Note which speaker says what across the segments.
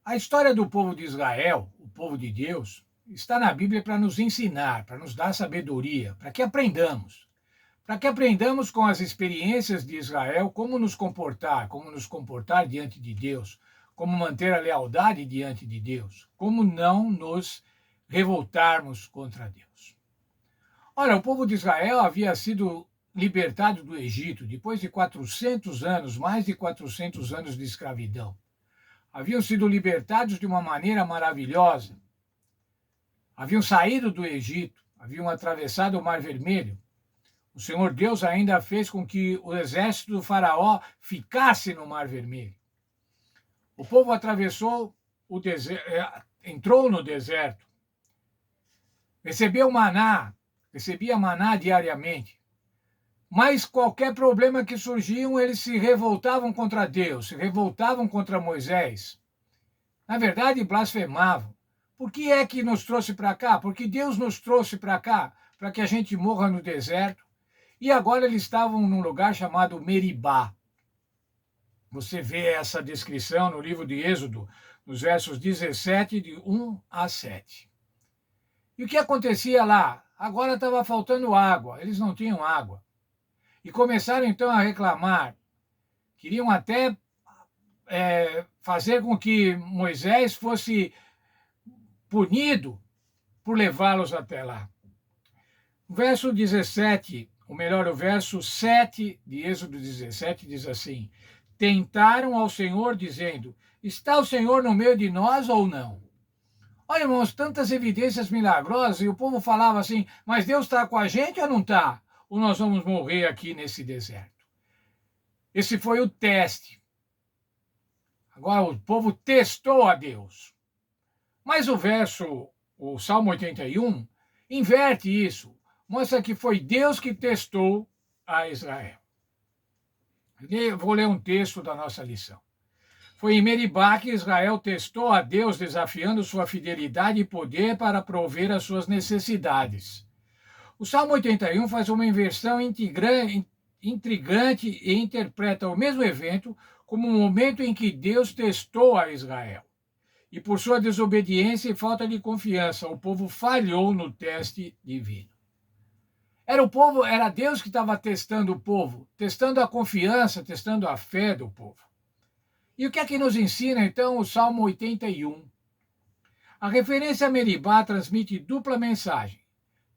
Speaker 1: A história do povo de Israel, o povo de Deus, está na Bíblia para nos ensinar, para nos dar sabedoria, para que aprendamos. Para que aprendamos com as experiências de Israel como nos comportar diante de Deus, como manter a lealdade diante de Deus, como não nos revoltarmos contra Deus. Ora, o povo de Israel havia sido libertado do Egito depois de 400 anos, mais de 400 anos de escravidão. Haviam sido libertados de uma maneira maravilhosa. Haviam saído do Egito, haviam atravessado o Mar Vermelho. O Senhor Deus ainda fez com que o exército do Faraó ficasse no Mar Vermelho. O povo atravessou o deserto, entrou no deserto, recebia maná diariamente. Mas qualquer problema que surgiam, eles se revoltavam contra Deus, se revoltavam contra Moisés. Na verdade, blasfemavam. Por que é que nos trouxe para cá? Porque Deus nos trouxe para cá, para que a gente morra no deserto. E agora eles estavam num lugar chamado Meribá. Você vê essa descrição no livro de Êxodo, nos versos 17, de 1 a 7. E o que acontecia lá? Agora estava faltando água, eles não tinham água. E começaram então a reclamar. Queriam até fazer com que Moisés fosse punido por levá-los até lá. O verso 17, ou melhor, o verso 7 de Êxodo 17 diz assim: tentaram ao Senhor dizendo, está o Senhor no meio de nós ou não? Olha, irmãos, tantas evidências milagrosas, e o povo falava assim, mas Deus está com a gente ou não está? Ou nós vamos morrer aqui nesse deserto? Esse foi o teste. Agora o povo testou a Deus. Mas o Salmo 81, inverte isso. Mostra que foi Deus que testou a Israel. Eu vou ler um texto da nossa lição. Foi em Meribá que Israel testou a Deus, desafiando sua fidelidade e poder para prover as suas necessidades. O Salmo 81 faz uma inversão intrigante e interpreta o mesmo evento como um momento em que Deus testou a Israel. E por sua desobediência e falta de confiança, o povo falhou no teste divino. Era Deus que estava testando o povo, testando a confiança, testando a fé do povo. E o que é que nos ensina, então, o Salmo 81? A referência a Meribá transmite dupla mensagem.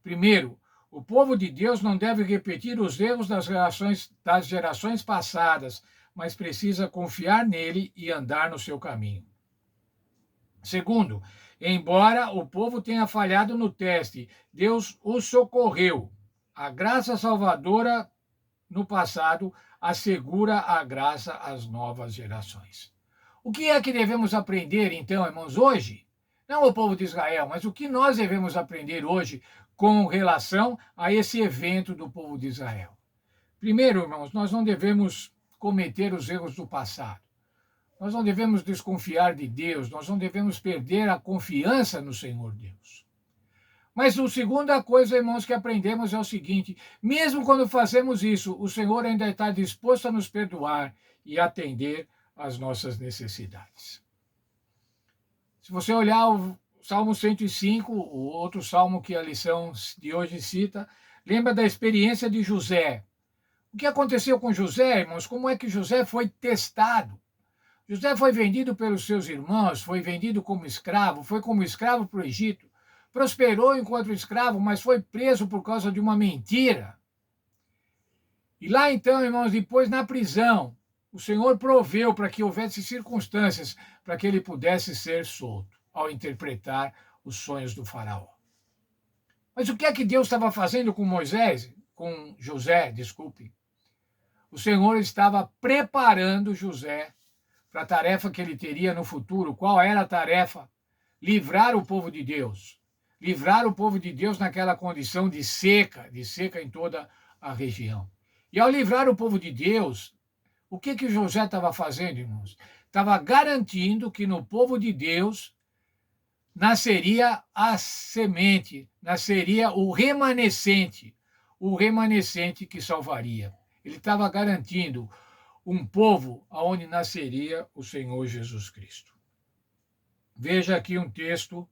Speaker 1: Primeiro, o povo de Deus não deve repetir os erros das gerações passadas, mas precisa confiar nele e andar no seu caminho. Segundo, embora o povo tenha falhado no teste, Deus o socorreu. A graça salvadora no passado assegura a graça às novas gerações. O que é que devemos aprender, então, irmãos, hoje? Não o povo de Israel, mas o que nós devemos aprender hoje com relação a esse evento do povo de Israel? Primeiro, irmãos, nós não devemos cometer os erros do passado. Nós não devemos desconfiar de Deus, nós não devemos perder a confiança no Senhor Deus. Mas a segunda coisa, irmãos, que aprendemos é o seguinte: mesmo quando fazemos isso, o Senhor ainda está disposto a nos perdoar e atender às nossas necessidades. Se você olhar o Salmo 105, o outro salmo que a lição de hoje cita, lembra da experiência de José. O que aconteceu com José, irmãos? Como é que José foi testado? José foi vendido pelos seus irmãos, foi vendido como escravo, foi como escravo para o Egito. Prosperou enquanto escravo, mas foi preso por causa de uma mentira. E lá então, irmãos, depois na prisão, o Senhor proveu para que houvesse circunstâncias para que ele pudesse ser solto, ao interpretar os sonhos do faraó. Mas o que é que Deus estava fazendo com José, desculpe? O Senhor estava preparando José para a tarefa que ele teria no futuro. Qual era a tarefa? Livrar o povo de Deus. Livrar o povo de Deus naquela condição de seca em toda a região. E ao livrar o povo de Deus, o que José estava fazendo, irmãos? Estava garantindo que no povo de Deus nasceria a semente, nasceria o remanescente que salvaria. Ele estava garantindo um povo onde nasceria o Senhor Jesus Cristo. Veja aqui um texto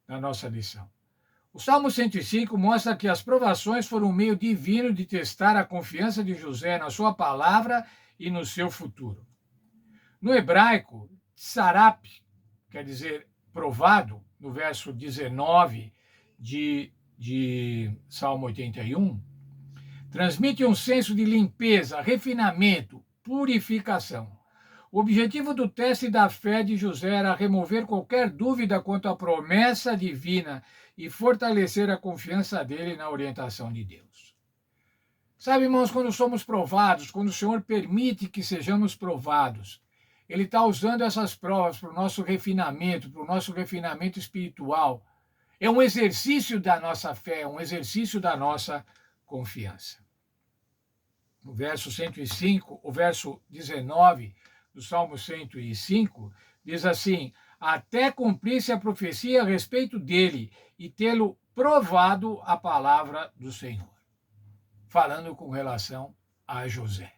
Speaker 1: da nossa lição. O Salmo 105 mostra que as provações foram um meio divino de testar a confiança de José na sua palavra e no seu futuro. No hebraico, sarap, quer dizer provado, no verso 19 de Salmo 81, transmite um senso de limpeza, refinamento, purificação. O objetivo do teste da fé de José era remover qualquer dúvida quanto à promessa divina e fortalecer a confiança dele na orientação de Deus. Sabe, irmãos, quando somos provados, quando o Senhor permite que sejamos provados, Ele está usando essas provas para o nosso refinamento espiritual. É um exercício da nossa fé, um exercício da nossa confiança. O verso 105, o verso 19 do Salmo 105, diz assim: até cumprir-se a profecia a respeito dele e tê-lo provado a palavra do Senhor. Falando com relação a José.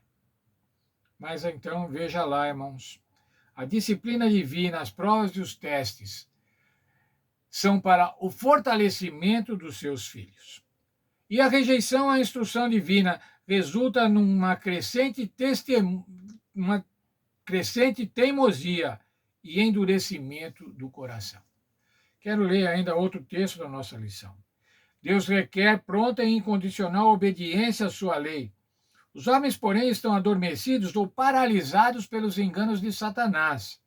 Speaker 1: Mas então, veja lá, irmãos, a disciplina divina, as provas e os testes são para o fortalecimento dos seus filhos. E a rejeição à instrução divina resulta numa crescente teimosia e endurecimento do coração. Quero ler ainda outro texto da nossa lição. Deus requer pronta e incondicional obediência à sua lei. Os homens, porém, estão adormecidos ou paralisados pelos enganos de Satanás,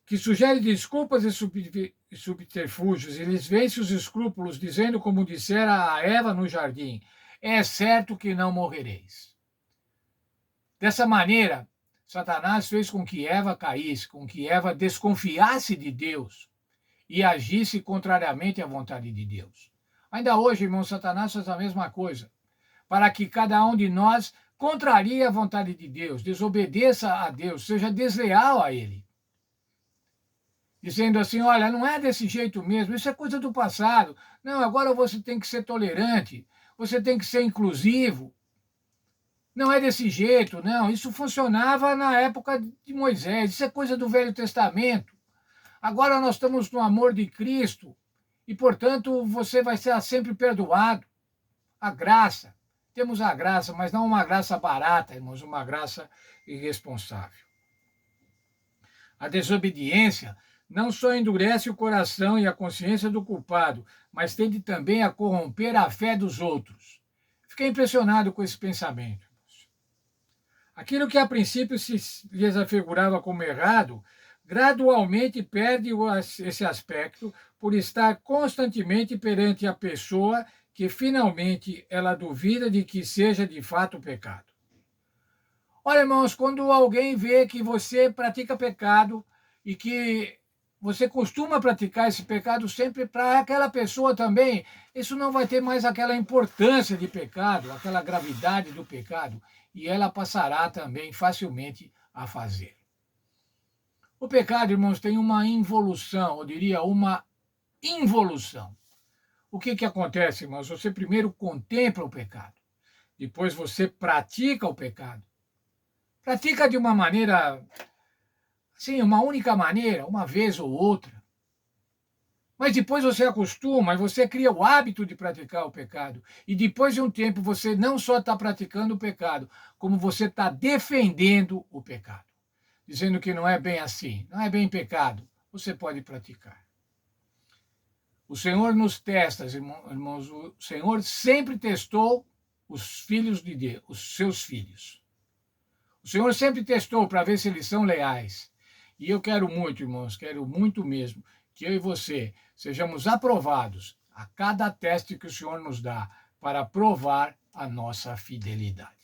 Speaker 1: que sugere desculpas e subterfúgios e lhes vence os escrúpulos, dizendo, como dissera a Eva no jardim: é certo que não morrereis. Dessa maneira, Satanás fez com que Eva caísse, com que Eva desconfiasse de Deus e agisse contrariamente à vontade de Deus. Ainda hoje, irmão, Satanás faz a mesma coisa, para que cada um de nós contrarie a vontade de Deus, desobedeça a Deus, seja desleal a Ele. Dizendo assim, olha, não é desse jeito mesmo, isso é coisa do passado. Não, agora você tem que ser tolerante, você tem que ser inclusivo. Não é desse jeito, não. Isso funcionava na época de Moisés, isso é coisa do Velho Testamento. Agora nós estamos no amor de Cristo e, portanto, você vai ser sempre perdoado. A graça. Temos a graça, mas não uma graça barata, irmãos, uma graça irresponsável. A desobediência não só endurece o coração e a consciência do culpado, mas tende também a corromper a fé dos outros. Fiquei impressionado com esse pensamento. Aquilo que a princípio se lhes afigurava como errado, gradualmente perde esse aspecto por estar constantemente perante a pessoa que finalmente ela duvida de que seja de fato pecado. Olha, irmãos, quando alguém vê que você pratica pecado e que você costuma praticar esse pecado sempre para aquela pessoa também, isso não vai ter mais aquela importância de pecado, aquela gravidade do pecado, e ela passará também facilmente a fazer. O pecado, irmãos, tem uma involução, eu diria uma involução. O que acontece, irmãos? Você primeiro contempla o pecado, depois você pratica o pecado. Pratica de uma maneira, sim, uma única maneira, uma vez ou outra. Mas depois você acostuma e você cria o hábito de praticar o pecado. E depois de um tempo você não só está praticando o pecado, como você está defendendo o pecado. Dizendo que não é bem assim, não é bem pecado, você pode praticar. O Senhor nos testa, irmãos, o Senhor sempre testou os filhos de Deus, os seus filhos. O Senhor sempre testou para ver se eles são leais. E eu quero muito, irmãos, quero muito mesmo, que eu e você sejamos aprovados a cada teste que o Senhor nos dá para provar a nossa fidelidade.